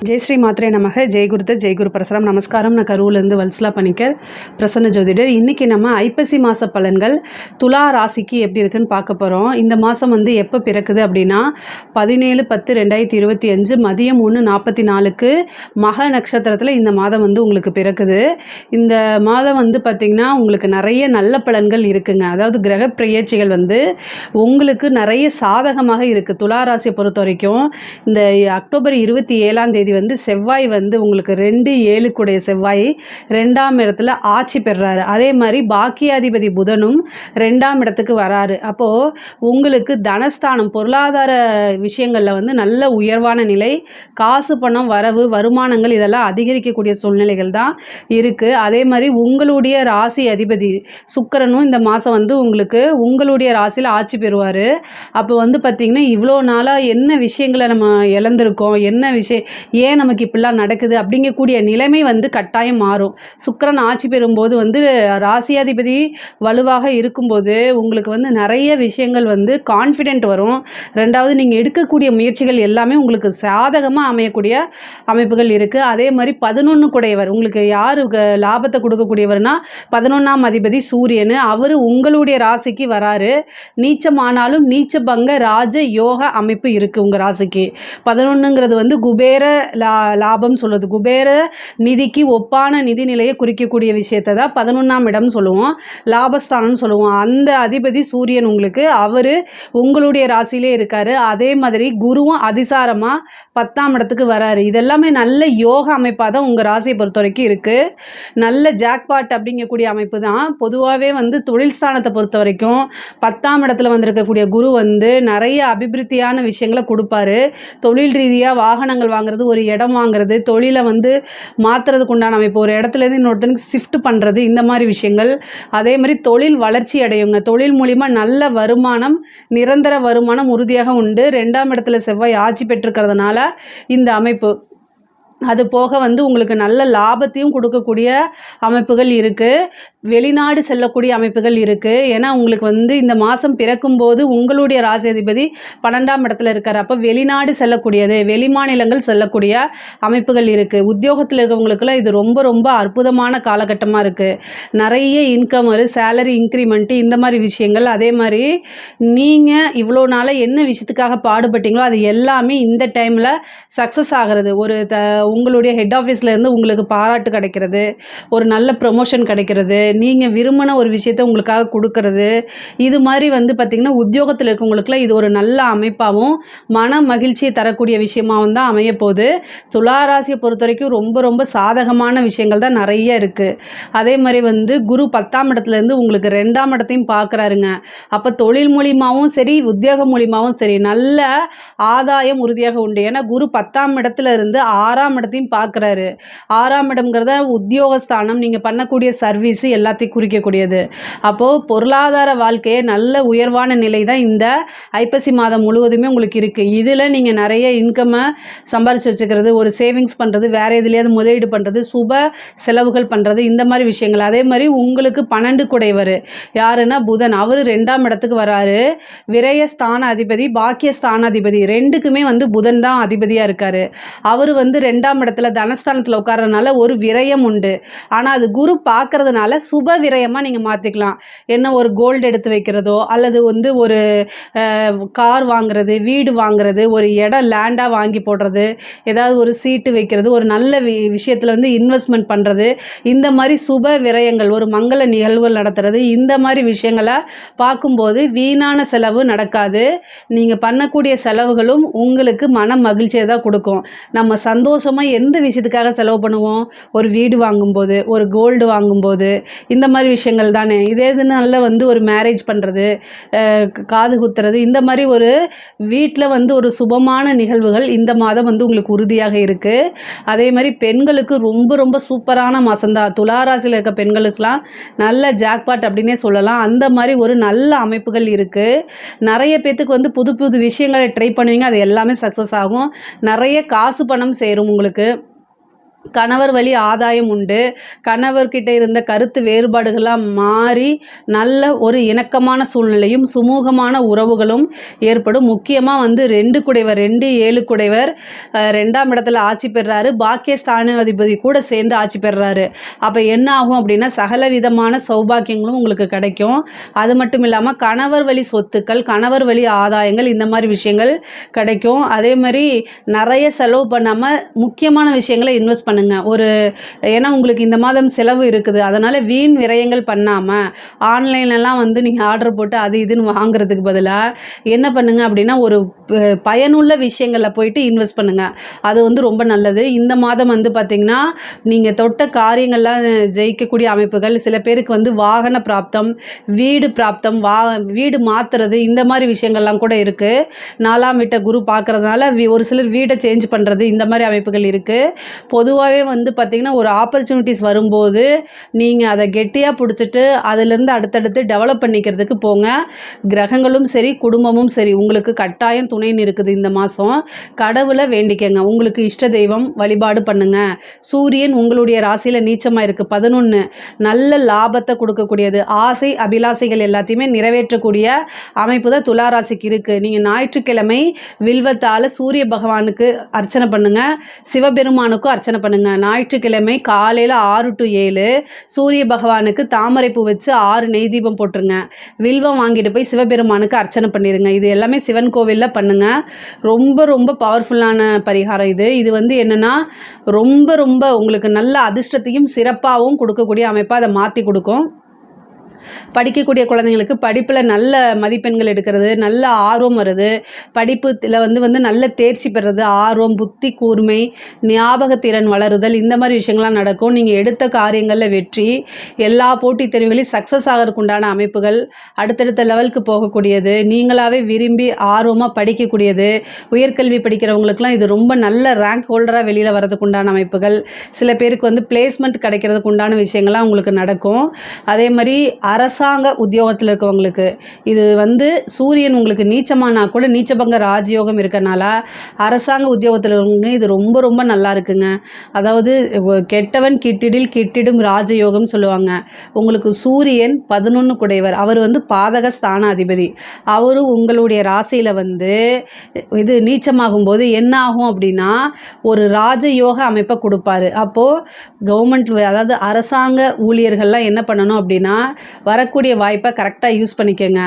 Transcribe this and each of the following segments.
ஜெய் ஸ்ரீ மாத்ரே நமக. ஜெய்குருதத் ஜெய்குரு பரசரம். நமஸ்காரம். நான் கரூர்லேருந்து வல்சலா பணிக்கர், பிரசன்ன ஜோதிடர். இன்றைக்கி நம்ம ஐப்பசி மாத பலன்கள் துலா ராசிக்கு எப்படி இருக்குன்னு பார்க்க போகிறோம். இந்த மாதம் வந்து எப்போ பிறக்குது அப்படின்னா 17/10/2025 மதியம் 1:44 மக நட்சத்திரத்தில் இந்த மாதம் வந்து உங்களுக்கு பிறக்குது. இந்த மாதம் வந்து பார்த்திங்கன்னா உங்களுக்கு நிறைய நல்ல பலன்கள் இருக்குங்க. அதாவது கிரக பெயர்ச்சிகள் வந்து உங்களுக்கு நிறைய சாதகமாக இருக்குது. துலா ராசியை பொறுத்த வரைக்கும் இந்த அக்டோபர் 27ஆம் தேதி வந்து செவ்வாய் வந்து உங்களுக்கு 2-7 கூடிய செவ்வாய் 2ஆம் இடத்துல ஆட்சி பெறுறாரு. அதே மாதிரி பாக்கியாதிபதி புதனும் 2ஆம் இடத்துக்கு வராரு. அப்போது உங்களுக்கு தனஸ்தானம் பொருளாதார விஷயங்களில் வந்து நல்ல உயர்வான நிலை, காசு பணம் வரவு வருமானங்கள் இதெல்லாம் அதிகரிக்கக்கூடிய சூழ்நிலைகள் தான் இருக்குது. அதே மாதிரி உங்களுடைய ராசி அதிபதி சுக்கிரனும் இந்த மாதம் வந்து உங்களுக்கு உங்களுடைய ராசியில் ஆட்சி பெறுவார். அப்போ வந்து பார்த்திங்கன்னா இவ்வளோ நாளாக என்ன விஷயங்களை நம்ம இழந்திருக்கோம், என்ன விஷயம் ஏன் நமக்கு இப்படிலாம் நடக்குது அப்படிங்கக்கூடிய நிலைமை வந்து கட்டாயம் மாறும். சுக்கிரன் ஆட்சி பெறும்போது வந்து ராசியாதிபதி வலுவாக இருக்கும்போது உங்களுக்கு வந்து நிறைய விஷயங்கள் வந்து கான்ஃபிடென்ட் வரும். ரெண்டாவது நீங்கள் எடுக்கக்கூடிய முயற்சிகள் எல்லாமே உங்களுக்கு சாதகமாக அமையக்கூடிய அமைப்புகள் இருக்குது. அதே மாதிரி 11 குடையவர் உங்களுக்கு யார் லாபத்தை கொடுக்கக்கூடியவர்னா 11ஆம் அதிபதி சூரியன். அவர் உங்களுடைய ராசிக்கு வராரு. நீச்சமானாலும் நீச்ச பங்க ராஜ யோக அமைப்பு இருக்குது உங்கள் ராசிக்கு. 11ங்கிறது வந்து குபேர லாபம் சொல்லுது. குபேர நிதிக்கு ஒப்பான நிதி நிலையை குறிக்கக்கூடிய விஷயத்தை தான் 11ஆம் இடம் சொல்லுவோம், லாபஸ்தானம்னு சொல்லுவோம். அந்த அதிபதி சூரியன் உங்களுக்கு அவர் உங்களுடைய ராசியிலே இருக்கார். அதே மாதிரி குருவும் அதிசாரமாக 10ஆம் இடத்துக்கு வராரு. இதெல்லாமே நல்ல யோக அமைப்பாக தான் உங்கள் ராசியை பொறுத்த வரைக்கும் இருக்குது. நல்ல ஜாக்பாட் அப்படிங்கக்கூடிய அமைப்பு தான். பொதுவாகவே வந்து தொழில் ஸ்தானத்தை பொறுத்த வரைக்கும் 10ஆம் இடத்துல வந்திருக்கக்கூடிய குரு வந்து நிறைய அபிவிருத்தியான விஷயங்களை கொடுப்பாரு. தொழில் ரீதியாக வாகனங்கள் வாங்குறது, ஒரு இடம் வாங்குறது, தொழிலை வந்து மாற்றுறதுக்கு உண்டான அமைப்பு, ஒரு இடத்துலேருந்து இன்னொருத்தனுக்கு ஷிஃப்ட் பண்ணுறது, இந்த மாதிரி விஷயங்கள். அதே மாதிரி தொழில் வளர்ச்சி அடையுங்க. தொழில் மூலிமா நல்ல வருமானம், நிரந்தர வருமானம் உறுதியாக உண்டு. 2ஆம் இடத்துல செவ்வாய் ஆட்சி பெற்றிருக்கிறதுனால இந்த அமைப்பு. அது போக வந்து உங்களுக்கு நல்ல லாபத்தையும் கொடுக்கக்கூடிய அமைப்புகள் இருக்குது. வெளிநாடு செல்லக்கூடிய அமைப்புகள் இருக்குது. ஏன்னா உங்களுக்கு வந்து இந்த மாதம் பிறக்கும்போது உங்களுடைய ராசி அதிபதி 12ஆம் இடத்துல இருக்கார். அப்போ வெளிநாடு செல்லக்கூடியது, வெளிமாநிலங்கள் செல்லக்கூடிய அமைப்புகள் இருக்குது. உத்தியோகத்தில் இருக்கிறவங்களுக்குலாம் இது ரொம்ப ரொம்ப அற்புதமான காலகட்டமாக இருக்குது. நிறைய இன்கம் வரும், சேலரி இன்க்ரிமெண்ட்டு, இந்த மாதிரி விஷயங்கள். அதே மாதிரி நீங்கள் இவ்வளோ நாளாக என்ன விஷயத்துக்காக பாடுபட்டீங்களோ அது எல்லாமே இந்த டைமில் சக்ஸஸ் ஆகிறது. ஒரு உங்களுடைய ஹெட் ஆஃபீஸ்லேருந்து உங்களுக்கு பாராட்டு கிடைக்கிறது, ஒரு நல்ல ப்ரொமோஷன் கிடைக்கிறது, நீங்கள் விரும்பின ஒரு விஷயத்தை உங்களுக்காக கொடுக்கறது, இது மாதிரி வந்து பார்த்திங்கன்னா உத்தியோகத்தில் இருக்கவங்களுக்குலாம் இது ஒரு நல்ல அமைப்பாகவும் மன மகிழ்ச்சியை தரக்கூடிய விஷயமாகவும் தான் அமையப்போகுது. துளாராசியை பொறுத்த வரைக்கும் ரொம்ப ரொம்ப சாதகமான விஷயங்கள் தான் நிறைய இருக்குது. அதே மாதிரி வந்து குரு 10ஆம் இடத்துலேருந்து உங்களுக்கு 2ஆம் இடத்தையும் பார்க்குறாருங்க. அப்போ தொழில் மூலியமாகவும் சரி, உத்தியோகம் மூலியமாகவும் சரி நல்ல ஆதாயம் உறுதியாக உண்டு. ஏன்னா குரு 10ஆம் இடத்துல இருந்து 6ஆம் இடத்தையும் பார்க்குறாரு. 6ஆம் இடம்ங்கிறத உத்தியோகஸ்தானம், நீங்கள் பண்ணக்கூடிய சர்வீஸு எல்லாத்தையும் குறிக்கக்கூடியது. அப்போது பொருளாதார வாழ்க்கையை நல்ல உயர்வான நிலை தான் இந்த ஐப்பசி மாதம் முழுவதுமே உங்களுக்கு இருக்குது. இதில் நீங்கள் நிறைய இன்கம்மை சம்பாரித்து வச்சுக்கிறது, ஒரு சேவிங்ஸ் பண்ணுறது, வேறு எதுலையாவது முதலீடு பண்ணுறது, சுப செலவுகள் பண்ணுறது, இந்த மாதிரி விஷயங்கள். அதே மாதிரி உங்களுக்கு 12 குடையவர் யாருன்னா புதன். அவர் 2ஆம் இடத்துக்கு வராரு. விரய ஸ்தான அதிபதி, பாக்கிய ஸ்தான அதிபதி, ரெண்டுக்குமே வந்து புதன் தான் அதிபதியாக இருக்கார். அவர் வந்து 2ஆம் இடத்துல தனஸ்தானத்தில் உட்கார்றதுனால ஒரு விரயம் உண்டு. ஆனால் அது குரு பார்க்கறதுனால சுப விரயமாக நீங்கள் மாற்றிக்கலாம். என்ன, ஒரு கோல்டு எடுத்து வைக்கிறதோ, அல்லது வந்து ஒரு கார் வாங்குறது, வீடு வாங்குறது, ஒரு இடம் லேண்டாக வாங்கி போடுறது, ஏதாவது ஒரு சீட்டு வைக்கிறது, ஒரு நல்ல விஷயத்தில் வந்து இன்வெஸ்ட்மெண்ட் பண்ணுறது, இந்த மாதிரி சுப விரயங்கள், ஒரு மங்கள நிகழ்வுகள் நடத்துறது, இந்த மாதிரி விஷயங்களை பார்க்கும்போது வீணான செலவு நடக்காது. நீங்கள் பண்ணக்கூடிய செலவுகளும் உங்களுக்கு மன மகிழ்ச்சியை தான் கொடுக்கும். நம்ம சந்தோஷமாக எந்த விஷயத்துக்காக செலவு பண்ணுவோம்? ஒரு வீடு வாங்கும்போது, ஒரு கோல்டு வாங்கும்போது, இந்த மாதிரி விஷயங்கள் தானே. இதே இதனால வந்து ஒரு மேரேஜ் பண்ணுறது, காது குத்துறது, இந்த மாதிரி ஒரு வீட்டில் வந்து ஒரு சுபமான நிகழ்வுகள் இந்த மாதம் வந்து உங்களுக்கு உறுதியாக இருக்குது. அதே மாதிரி பெண்களுக்கு ரொம்ப ரொம்ப சூப்பரான மாதம்தான். துளாராசியில் இருக்க பெண்களுக்கெலாம் நல்ல ஜாக்பாட் அப்படின்னே சொல்லலாம். அந்த மாதிரி ஒரு நல்ல அமைப்புகள் இருக்குது. நிறைய பேத்துக்கு வந்து புது புது விஷயங்களை ட்ரை பண்ணுவீங்க, அது எல்லாமே சக்ஸஸ் ஆகும். நிறைய காசு பணம் சேரும் உங்களுக்கு. கணவர் வழி ஆதாயம் உண்டு. கணவர்கிட்ட இருந்த கருத்து வேறுபாடுகள்லாம் மாறி நல்ல ஒரு இணக்கமான சூழ்நிலையும் சுமூகமான உறவுகளும் ஏற்படும். முக்கியமாக வந்து 2 குடைவர் 2 7 குடைவர் 2ஆம் இடத்துல ஆட்சி பெறுறாரு. பாக்கியஸ்தானாதிபதி கூட சேர்ந்து ஆட்சி பெறுறாரு. அப்போ என்ன ஆகும் அப்படின்னா சகல விதமான சௌபாக்கியங்களும் உங்களுக்கு கிடைக்கும். அது மட்டும் இல்லாமல் கணவர் வழி சொத்துக்கள், கணவர் வழி ஆதாயங்கள், இந்த மாதிரி விஷயங்கள் கிடைக்கும். அதே மாதிரி நிறைய செலவு பண்ணாமல் முக்கியமான விஷயங்களை இன்வெஸ்ட் பண்ணுங்க. ஏன்னா உங்களுக்கு இந்த மாதம் செலவு இருக்குது, அதனால் வீண் விரயங்கள் பண்ணாமல் ஆன்லைன்லலாம் வந்து நீங்கள் ஆர்டர் போட்டு அது இதுன்னு வாங்குறதுக்கு பதிலாக என்ன பண்ணுங்க அப்படின்னா ஒரு பயனுள்ள விஷயங்களில் போயிட்டு இன்வெஸ்ட் பண்ணுங்கள். அது வந்து ரொம்ப நல்லது. இந்த மாதம் வந்து பார்த்திங்கன்னா நீங்கள் தொட்ட காரியங்கள்லாம் ஜெயிக்கக்கூடிய அமைப்புகள். சில பேருக்கு வந்து வாகன பிராப்தம், வீடு பிராப்தம், வீடு மாற்றுறது, இந்த மாதிரி விஷயங்கள்லாம் கூட இருக்குது. 4ஆம் வீட்டை குரு பார்க்குறதுனால ஒரு சிலர் வீடை சேஞ்ச் பண்ணுறது, இந்த மாதிரி அமைப்புகள் இருக்குது. பொதுவாகவே வந்து பார்த்திங்கன்னா ஒரு ஆப்பர்ச்சுனிட்டிஸ் வரும்போது நீங்கள் அதை கெட்டியாக பிடிச்சிட்டு அதிலிருந்து அடுத்தடுத்து டெவலப் பண்ணிக்கிறதுக்கு போங்க. கிரகங்களும் சரி குடும்பமும் சரி உங்களுக்கு கட்டாயம் துணைன்னு இருக்குது. இந்த மாதம் கடவுளை வேண்டிக்கங்க. உங்களுக்கு இஷ்ட தெய்வம் வழிபாடு பண்ணுங்க. சூரியன் உங்களுடைய ராசியில் நீச்சமாக இருக்குது 11, நல்ல லாபத்தை கொடுக்கக்கூடியது. ஆசை அபிலாசைகள் எல்லாத்தையுமே நிறைவேற்றக்கூடிய அமைப்பு தான் துலா ராசிக்கு இருக்குது. நீங்கள் ஞாயிற்றுக்கிழமை வில்வத்தால் சூரிய பகவானுக்கு அர்ச்சனை பண்ணுங்கள், சிவபெருமானுக்கும் அர்ச்சனை பண்ணுங்கள். ஞாயிற்றுக்கிழமை காலையில் 6 to 7 சூரிய பகவானுக்கு தாமரைப்பூ வச்சு 6 நெய் தீபம் போட்டுருங்க. வில்வம் வாங்கிட்டு போய் சிவபெருமானுக்கு அர்ச்சனை பண்ணிடுங்க. இது எல்லாமே சிவன் கோவிலில் பண்ணுங்கள். ரொம்ப ரொம்ப பவர்ஃபுல்லான பரிகாரம் இது. இது வந்து என்னென்னா ரொம்ப ரொம்ப உங்களுக்கு நல்ல அதிர்ஷ்டத்தையும் சிறப்பாகவும் கொடுக்கக்கூடிய அமைப்பாக அதை மாற்றி கொடுக்கும். படிக்கக்கூடிய குழந்தைங்களுக்கு படிப்பில் நல்ல மதிப்பெண்கள் எடுக்கிறது, நல்ல ஆர்வம் வருது, படிப்பில் வந்து நல்ல தேர்ச்சி பெறுறது, ஆர்வம், புத்தி கூர்மை, ஞாபகத்திறன் வளருதல், இந்த மாதிரி விஷயங்கள்லாம் நடக்கும். நீங்கள் எடுத்த காரியங்களில் வெற்றி, எல்லா போட்டித் தேர்வுகளையும் சக்ஸஸ் ஆகிறதுக்கு உண்டான அமைப்புகள், அடுத்தடுத்த லெவலுக்கு போகக்கூடியது, நீங்களாகவே விரும்பி ஆர்வமாக படிக்கக்கூடியது, உயர்கல்வி படிக்கிறவங்களுக்குலாம் இது ரொம்ப நல்ல ரேங்க் ஹோல்டராக வெளியில் வரதுக்கு உண்டான அமைப்புகள். சில பேருக்கு வந்து பிளேஸ்மெண்ட் கிடைக்கிறதுக்கு உண்டான விஷயங்கள்லாம் உங்களுக்கு நடக்கும். அதே மாதிரி அரசாங்க உத்தியோகத்தில் இருக்கவங்களுக்கு இது வந்து சூரியன் உங்களுக்கு நீச்சமானா கூட நீச்சபங்க ராஜயோகம் இருக்கனால அரசாங்க உத்தியோகத்தில் இருக்கவங்க இது ரொம்ப ரொம்ப நல்லா இருக்குங்க. அதாவது கெட்டவன் கிட்டிடில் கிட்டிடும் ராஜயோகம் சொல்லுவாங்க. உங்களுக்கு சூரியன் 11 குடைவர், அவர் வந்து பாதக ஸ்தானாதிபதி. அவரும் உங்களுடைய ராசியில் வந்து இது நீச்சமாகும் போது என்ன ஆகும் அப்படின்னா ஒரு ராஜயோக அமைப்பை கொடுப்பாரு. அப்போது கவர்மெண்ட் அதாவது அரசாங்க ஊழியர்கள்லாம் என்ன பண்ணணும் அப்படின்னா வரக்கூடிய வாய்ப்பை கரெக்டாக யூஸ் பண்ணிக்கோங்க.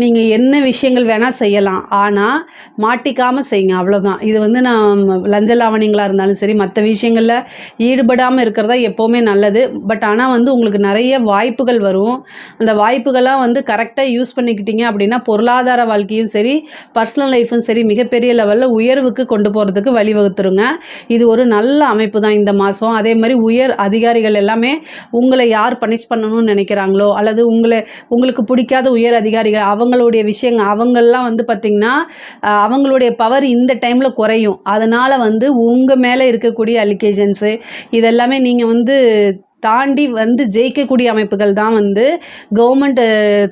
நீங்கள் என்ன விஷயங்கள் வேணால் செய்யலாம், ஆனால் மாட்டிக்காமல் செய்யுங்க, அவ்வளோதான். இது வந்து நான் லஞ்ச லாவணிங்களாக இருந்தாலும் சரி மற்ற விஷயங்களில் ஈடுபடாமல் இருக்கிறதா எப்போவுமே நல்லது. பட் ஆனால் வந்து உங்களுக்கு நிறைய வாய்ப்புகள் வரும். அந்த வாய்ப்புகள்லாம் வந்து கரெக்டாக யூஸ் பண்ணிக்கிட்டீங்க அப்படின்னா பொருளாதார வாழ்க்கையும் சரி பர்சனல் லைஃப்பும் சரி மிகப்பெரிய லெவலில் உயர்வுக்கு கொண்டு போகிறதுக்கு வழிவகுத்துருங்க. இது ஒரு நல்ல அமைப்பு தான் இந்த மாதம். அதே மாதிரி உயர் அதிகாரிகள் எல்லாமே உங்களை யார் பனிஷ் பண்ணணும்னு நினைக்கிறாங்களோ அல்லது உங்களுக்கு பிடிக்காத உயர் அதிகாரிகள் அவங்களுடைய விஷயங்கள் அவங்கெல்லாம் வந்து பார்த்திங்கன்னா அவங்களுடைய பவர் இந்த டைமில் குறையும். அதனால் வந்து உங்கள் மேலே இருக்கக்கூடிய அலிகேஷன்ஸு இதெல்லாமே நீங்கள் வந்து தாண்டி வந்து ஜெயிக்கக்கூடிய அமைப்புகள் தான் வந்து கவர்மெண்ட்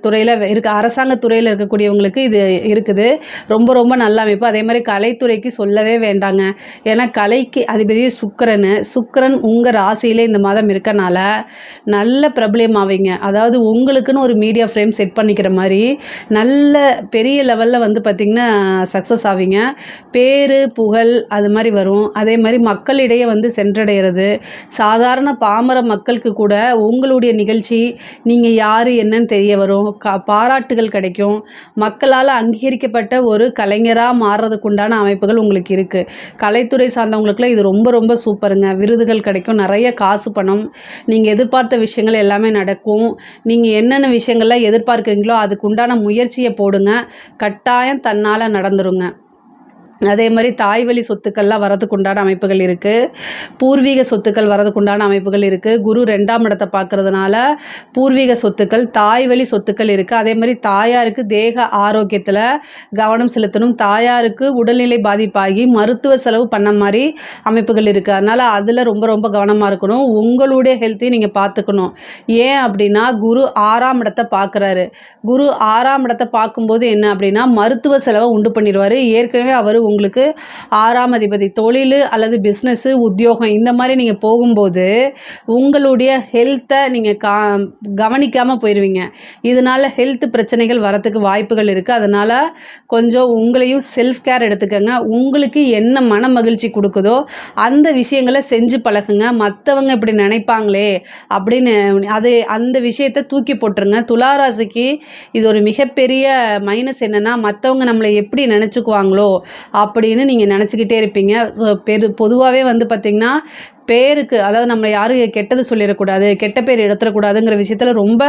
துறையில் அரசாங்க துறையில் இருக்கக்கூடியவங்களுக்கு இது இருக்குது. ரொம்ப ரொம்ப நல்ல அமைப்பு. அதே மாதிரி கலைத்துறைக்கு சொல்லவே வேண்டாங்க. ஏன்னா கலைக்கு அதிபதியே சுக்கிரன் உங்கள் ராசியில் இந்த மாதம் இருக்கனால நல்ல பிரபலம் ஆவீங்க. அதாவது உங்களுக்குன்னு ஒரு மீடியா ஃப்ரேம் செட் பண்ணிக்கிற மாதிரி நல்ல பெரிய லெவலில் வந்து பார்த்திங்கன்னா சக்ஸஸ் ஆவீங்க. பேரு புகழ் அது மாதிரி வரும். அதே மாதிரி மக்களிடையே வந்து சென்றடைகிறது. சாதாரண பாமர மக்களுக்கு கூட உங்களுடைய நிகழ்ச்சி நீங்கள் யார் என்னன்னு தெரிய வரும். பாராட்டுகள் கிடைக்கும். மக்களால் அங்கீகரிக்கப்பட்ட ஒரு கலைஞராக மாறுறதுக்கு உண்டான அமைப்புகள் உங்களுக்கு இருக்குது. கலைத்துறை சார்ந்தவங்களுக்குலாம் இது ரொம்ப ரொம்ப சூப்பருங்க. விருதுகள் கிடைக்கும், நிறைய காசு பணம், நீங்கள் எதிர்பார்த்த விஷயங்கள் எல்லாமே நடக்கும். நீங்கள் என்னென்ன விஷயங்கள்லாம் எதிர்பார்க்குறீங்களோ அதுக்கு உண்டான முயற்சியை போடுங்க, கட்டாயம் தன்னால் நடந்துருங்க. அதே மாதிரி தாய் வழி சொத்துக்கள்லாம் வரதுக்கு உண்டான அமைப்புகள் இருக்குது. பூர்வீக சொத்துக்கள் வரதுக்கு உண்டான அமைப்புகள் இருக்குது. குரு 2ஆம் இடத்தை பார்க்குறதுனால பூர்வீக சொத்துக்கள் தாய் வழி சொத்துக்கள் இருக்குது. அதே மாதிரி தாயாருக்கு தேக ஆரோக்கியத்தில் கவனம் செலுத்தணும். தாயாருக்கு உடல்நிலை பாதிப்பாகி மருத்துவ செலவு பண்ண மாதிரி அமைப்புகள் இருக்குது. அதனால் அதில் ரொம்ப ரொம்ப கவனமாக இருக்கணும். உங்களுடைய ஹெல்த்தையும் நீங்கள் பார்த்துக்கணும். ஏன் அப்படின்னா குரு 6ஆம் இடத்தை பார்க்குறாரு. குரு 6ஆம் இடத்தை பார்க்கும்போது என்ன அப்படின்னா மருத்துவ செலவை உண்டு பண்ணிடுவார். ஏற்கனவே அவர் உங்களுக்கு 6ஆம் அதிபதி. தொழில் அல்லது பிஸ்னஸ்ஸு, உத்தியோகம் இந்த மாதிரி நீங்கள் போகும்போது உங்களுடைய ஹெல்த்தை நீங்கள் கவனிக்காமல் போயிடுவீங்க. இதனால் ஹெல்த் பிரச்சனைகள் வரத்துக்கு வாய்ப்புகள் இருக்குது. அதனால் கொஞ்சம் உங்களையும் செல்ஃப் கேர் எடுத்துக்கங்க. உங்களுக்கு என்ன மன மகிழ்ச்சி கொடுக்குதோ அந்த விஷயங்களை செஞ்சு பழகுங்க. மற்றவங்க இப்படி நினைப்பாங்களே அப்படின்னு அந்த விஷயத்தை தூக்கி போட்டுருங்க. துளாராசிக்கு இது ஒரு மிகப்பெரிய மைனஸ் என்னென்னா, மற்றவங்க நம்மளை எப்படி நினச்சிக்குவாங்களோ அப்படின்னு நீங்கள் நினச்சிக்கிட்டே இருப்பீங்க. பொதுவாகவே வந்து பார்த்திங்கன்னா பேருக்கு, அதாவது நம்ம யாரும் கெட்டது சொல்லிடக்கூடாது, கெட்ட பேர் எடுத்துடக்கூடாதுங்கிற விஷயத்தில் ரொம்ப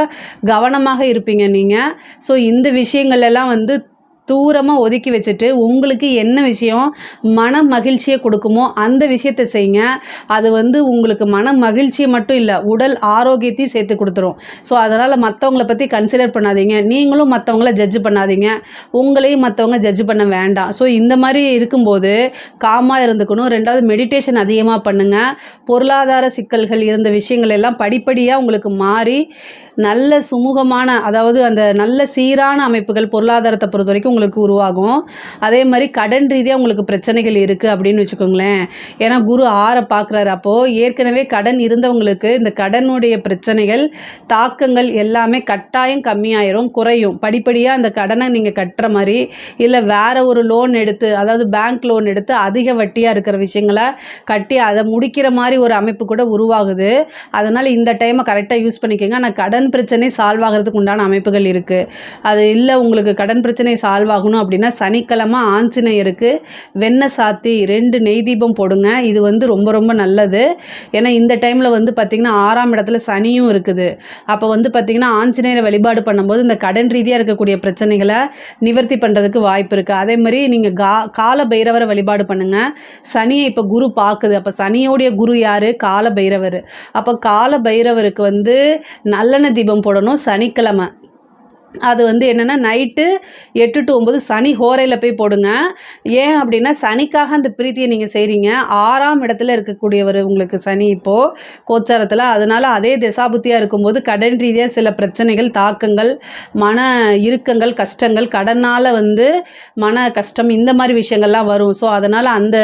கவனமாக இருப்பீங்க நீங்கள். ஸோ இந்த விஷயங்கள் எல்லாம் வந்து தூரமாக ஒதுக்கி வச்சுட்டு உங்களுக்கு என்ன விஷயம் மன மகிழ்ச்சியை கொடுக்குமோ அந்த விஷயத்தை செய்யுங்க. அது வந்து உங்களுக்கு மன மகிழ்ச்சியை மட்டும் இல்லை, உடல் ஆரோக்கியத்தையும் சேர்த்து கொடுத்துரும். ஸோ அதனால் மற்றவங்கள பற்றி கன்சிடர் பண்ணாதீங்க. நீங்களும் மற்றவங்கள ஜட்ஜ் பண்ணாதீங்க, உங்களையும் மற்றவங்க ஜட்ஜ் பண்ண வேண்டாம். ஸோ இந்த மாதிரி இருக்கும்போது காமாக இருந்துக்கணும். 2வது மெடிடேஷன் அதிகமாக பண்ணுங்கள். பொருளாதார சிக்கல்கள் இருந்த விஷயங்கள் எல்லாம் படிப்படியாக உங்களுக்கு மாறி நல்ல சுமூகமான, அதாவது அந்த நல்ல சீரான அமைப்புகள் பொருளாதாரத்தை பொறுத்த வரைக்கும் உங்களுக்கு உருவாகும். அதே மாதிரி கடன் ரீதியாக உங்களுக்கு பிரச்சனைகள் இருக்குது அப்படின்னு வச்சுக்கோங்களேன். ஏன்னா குரு 6 பார்க்குறாரு. அப்போது ஏற்கனவே கடன் இருந்தவங்களுக்கு இந்த கடனுடைய பிரச்சனைகள் தாக்கங்கள் எல்லாமே கட்டாயம் கம்மியாயிரும், குறையும். படிப்படியாக அந்த கடனை நீங்கள் கட்டுற மாதிரி, இல்லை வேறு ஒரு லோன் எடுத்து, அதாவது பேங்க் லோன் எடுத்து அதிக வட்டியாக இருக்கிற விஷயங்களை கட்டி அதை முடிக்கிற மாதிரி ஒரு அமைப்பு கூட உருவாகுது. அதனால் இந்த டைமை கரெக்டாக யூஸ் பண்ணிக்கோங்க. ஆனால் கடன் பிரச்சனை சால்வ் ஆகிறதுக்கு உண்டான அமைப்புகள் இருக்குது. அது இல்லை உங்களுக்கு கடன் பிரச்சனை சால்வ் ஆகணும் அப்படின்னா சனிக்கிழமை ஆஞ்சநேயருக்கு வெண்ணெய் சாத்தி 2 நெய் தீபம் போடுங்க. இது வந்து ரொம்ப ரொம்ப நல்லது. ஏன்னா இந்த டைமில் வந்து பார்த்திங்கன்னா 6ஆம் இடத்துல சனியும் இருக்குது. அப்போ வந்து பார்த்திங்கன்னா ஆஞ்சநேயரை வழிபாடு பண்ணும்போது இந்த கடன் ரீதியாக இருக்கக்கூடிய பிரச்சனைகளை நிவர்த்தி பண்ணுறதுக்கு வாய்ப்பு இருக்குது. அதே மாதிரி நீங்கள் கால பைரவரை வழிபாடு பண்ணுங்கள். சனியை இப்போ குரு பார்க்குது. அப்போ சனியோடைய குரு யார்? கால பைரவர். அப்போ கால பைரவருக்கு வந்து நல்லெண்ணெய் தீபம் போடணும் சனிக்கிழமை. அது வந்து என்னென்னா நைட்டு 8 to 9 சனி ஹோரையில் போய் போடுங்க. ஏன் அப்படின்னா சனிக்காக அந்த பிரீத்தியை நீங்கள் செய்கிறீங்க. 6ஆம் இடத்துல இருக்கக்கூடியவர் உங்களுக்கு சனி இப்போது கோச்சாரத்தில். அதனால் அதே திசாபுத்தியாக இருக்கும்போது கடன் ரீதியாக சில பிரச்சனைகள், தாக்கங்கள், மன இறுக்கங்கள், கஷ்டங்கள், கடனால் வந்து மன கஷ்டம், இந்த மாதிரி விஷயங்கள்லாம் வரும். ஸோ அதனால் அந்த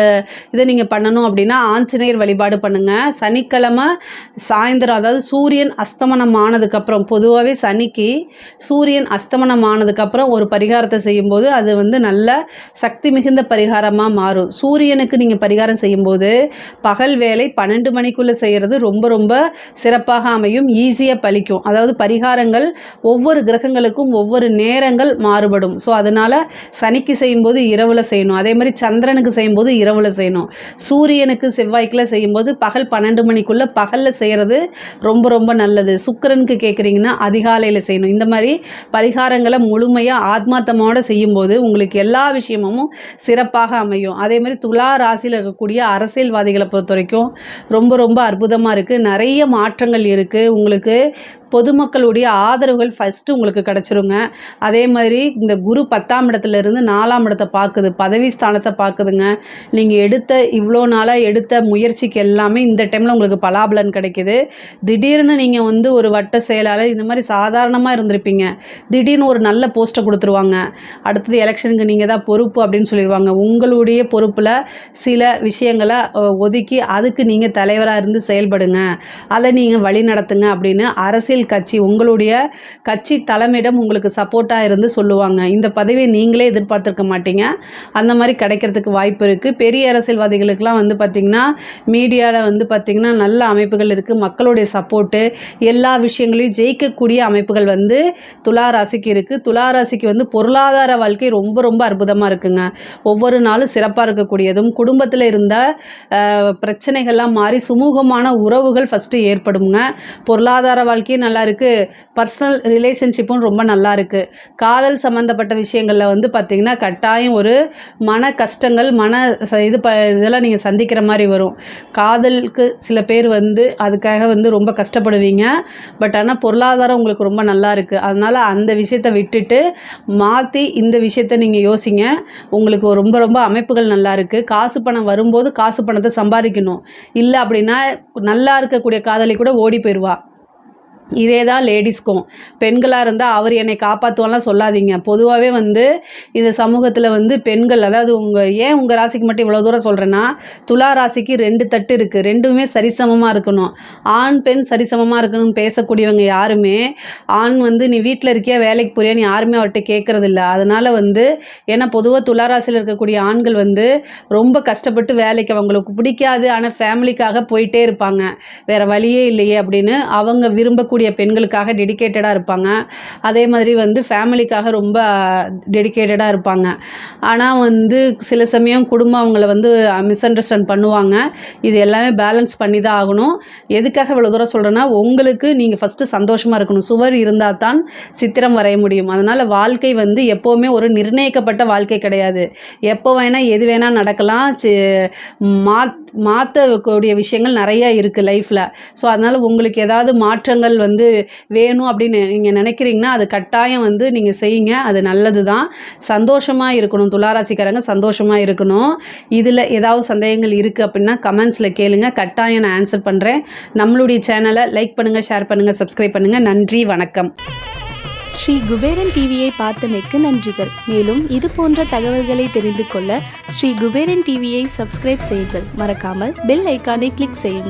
இதை நீங்கள் பண்ணணும் அப்படின்னா ஆஞ்சநேயர் வழிபாடு பண்ணுங்கள். சனிக்கிழமை சாயந்தரம், அதாவது சூரியன் அஸ்தமனம் ஆனதுக்கப்புறம், பொதுவாகவே சனிக்கு சூரியன் அஸ்தமனம் ஆனதுக்கப்புறம் ஒரு பரிகாரத்தை செய்யும்போது அது வந்து நல்ல சக்தி மிகுந்த பரிகாரமாக மாறும். சூரியனுக்கு நீங்கள் பரிகாரம் செய்யும்போது பகல் வேலை 12 மணிக்குள்ளே செய்கிறது ரொம்ப ரொம்ப சிறப்பாக அமையும், ஈஸியாக பலிக்கும். அதாவது பரிகாரங்கள் ஒவ்வொரு கிரகங்களுக்கும் ஒவ்வொரு நேரங்கள் மாறுபடும். ஸோ அதனால் சனிக்கு செய்யும்போது இரவில் செய்யணும். அதே மாதிரி சந்திரனுக்கு செய்யும்போது இரவில் செய்யணும். சூரியனுக்கு செவ்வாய்க்கில் செய்யும்போது பகல் 12 மணிக்குள்ளே பகலில் செய்கிறது ரொம்ப ரொம்ப நல்லது. சுக்கிரனுக்கு கேட்குறீங்கன்னா அதிகாலையில் செய்யணும். இந்த மாதிரி பரிகாரங்களை முழுமையாக ஆத்மார்த்தமோடு செய்யும்போது உங்களுக்கு எல்லா விஷயமும் சிறப்பாக அமையும். அதே மாதிரி துலா ராசியில் இருக்கக்கூடிய அரசியல்வாதிகளை பொறுத்த வரைக்கும் ரொம்ப ரொம்ப அற்புதமாக இருக்குது. நிறைய மாற்றங்கள் இருக்குது. உங்களுக்கு பொதுமக்களுடைய ஆதரவுகள் ஃபஸ்ட்டு உங்களுக்கு கிடச்சிருங்க. அதே மாதிரி இந்த குரு 10ஆம் இடத்துலேருந்து 4ஆம் இடத்தை பார்க்குது, பதவி ஸ்தானத்தை பார்க்குதுங்க. நீங்கள் இவ்வளோ நாளாக எடுத்த முயற்சிக்கு எல்லாமே இந்த டைமில் உங்களுக்கு பலாபலன் கிடைக்கிது. திடீர்னு நீங்கள் வந்து ஒரு வட்ட செயலாளர் இந்த மாதிரி சாதாரணமாக இருந்திருப்பீங்க, திடீர்னு ஒரு நல்ல போஸ்ட்டை கொடுத்துருவாங்க. அடுத்தது எலெக்ஷனுக்கு நீங்கள் தான் பொறுப்பு அப்படின்னு சொல்லிடுவாங்க. உங்களுடைய பொறுப்பில் சில விஷயங்களை ஒதுக்கி அதுக்கு நீங்கள் தலைவராக இருந்து செயல்படுங்க, அதை நீங்கள் வழி நடத்துங்க அப்படின்னு அரசியல் கட்சி, உங்களுடைய கட்சி தலைமையிடம் உங்களுக்கு சப்போர்ட்டாக இருந்து சொல்லுவாங்க. இந்த பதவியை நீங்களே எதிர்பார்த்துருக்க மாட்டீங்க, அந்த மாதிரி கிடைக்கிறதுக்கு வாய்ப்பு இருக்குது. பெரிய அரசியல்வாதிகளுக்கெல்லாம் வந்து பார்த்திங்கன்னா மீடியாவில் வந்து பார்த்திங்கன்னா நல்ல அமைப்புகள் இருக்குது. மக்களுடைய சப்போர்ட்டு, எல்லா விஷயங்களையும் ஜெயிக்கக்கூடிய அமைப்புகள் வந்து துலா ராசிக்கு இருக்குது. துலா ராசிக்கு வந்து பொருளாதார வாழ்க்கை ரொம்ப ரொம்ப அற்புதமாக இருக்குங்க. ஒவ்வொரு நாளும் சிறப்பாக இருக்கக்கூடியதும், குடும்பத்தில் இருந்த பிரச்சனைகள்லாம் மாறி சுமூகமான உறவுகள் ஃபஸ்ட்டு ஏற்படுங்க. பொருளாதார வாழ்க்கையும் நல்லா இருக்குது, பர்சனல் ரிலேஷன்ஷிப்பும் ரொம்ப நல்லா இருக்குது. காதல் சம்மந்தப்பட்ட விஷயங்களில் வந்து பார்த்திங்கன்னா கட்டாயம் ஒரு மன கஷ்டங்கள், இதெல்லாம் நீங்கள் சந்திக்கிற மாதிரி வரும். காதலுக்கு சில பேர் வந்து அதுக்காக வந்து ரொம்ப கஷ்டப்படுவீங்க. பட் ஆனால் பொருளாதாரம் உங்களுக்கு ரொம்ப நல்லா இருக்குது. அதனால் அந்த விஷயத்தை விட்டுட்டு மாற்றி இந்த விஷயத்தை நீங்கள் யோசிங்க. உங்களுக்கு ரொம்ப ரொம்ப அமைப்புகள் நல்லா இருக்குது. காசு பணம் வரும்போது காசு பணத்தை சம்பாதிக்கணும். இல்லை அப்படின்னா நல்லா இருக்கக்கூடிய காதலி கூட ஓடி போயிடுவா. இதே தான் லேடிஸ்க்கும். பெண்களாக இருந்தால் அவர் என்னை காப்பாற்றுவான்லாம் சொல்லாதீங்க. பொதுவாகவே வந்து இந்த சமூகத்தில் வந்து பெண்கள், அதாவது ஏன் உங்கள் ராசிக்கு மட்டும் இவ்வளோ தூரம் சொல்கிறேன்னா, துலா ராசிக்கு 2 தட்டு இருக்குது. 2மே சரிசமமாக இருக்கணும். ஆண் பெண் சரிசமமாக இருக்கணும்னு பேசக்கூடியவங்க யாருமே, ஆண் வந்து நீ வீட்டில் இருக்கியா வேலைக்கு போறியான்னு யாருமே அவர்கிட்ட கேட்குறதில்ல. அதனால் வந்து ஏன்னா பொதுவாக துலா ராசியில் இருக்கக்கூடிய ஆண்கள் வந்து ரொம்ப கஷ்டப்பட்டு வேலைக்கு அவங்களுக்கு பிடிக்காது, ஆனால் ஃபேமிலிக்காக போயிட்டே இருப்பாங்க. வேறு வழியே இல்லையே அப்படின்னு அவங்க விரும்பக்கூடிய பெண்களுக்காக டெடிகேட்டடாக இருப்பாங்க. அதே மாதிரி வந்து ஃபேமிலிக்காக ரொம்ப டெடிகேட்டடாக இருப்பாங்க. ஆனால் வந்து சில சமயம் குடும்பம் அவங்கள வந்து மிஸ் அண்டர்ஸ்டாண்ட் பண்ணுவாங்க. இது எல்லாமே பேலன்ஸ் பண்ணி தான் ஆகணும். எதுக்காக இவ்வளோ தூரம் சொல்கிறேன்னா, உங்களுக்கு நீங்கள் ஃபஸ்ட்டு சந்தோஷமாக இருக்கணும். சுவர் இருந்தால் தான் சித்திரம் வரைய முடியும். அதனால் வாழ்க்கை வந்து எப்போவுமே ஒரு நிர்ணயிக்கப்பட்ட வாழ்க்கை கிடையாது. எப்போ வேணால் எது வேணால் நடக்கலாம். மாற்றக்கூடிய விஷயங்கள் நிறையா இருக்குது லைஃப்பில். ஸோ அதனால் உங்களுக்கு ஏதாவது மாற்றங்கள் வந்து வேணும் அப்படின்னு நீங்கள் நினைக்கிறீங்கன்னா அது கட்டாயம் வந்து நீங்கள் செய்யுங்க. அது நல்லது தான். சந்தோஷமாக இருக்கணும். துளாராசிக்காரங்க சந்தோஷமாக இருக்கணும். இதில் ஏதாவது சந்தேகங்கள் இருக்குது அப்படின்னா கமெண்ட்ஸில் கேளுங்க. கட்டாயம் நான் ஆன்சர் பண்ணுறேன். நம்மளுடைய சேனலை லைக் பண்ணுங்கள், ஷேர் பண்ணுங்கள், சப்ஸ்கிரைப் பண்ணுங்கள். நன்றி, வணக்கம். ஸ்ரீ குபேரன் டிவியை பார்த்தமைக்கு நன்றிகள். மேலும் இது போன்ற தகவல்களை தெரிந்து கொள்ள ஸ்ரீ குபேரன் டிவியை சப்ஸ்கிரைப் செய்யுங்கள். மறக்காமல் பெல் ஐக்கானை கிளிக் செய்யுங்கள்.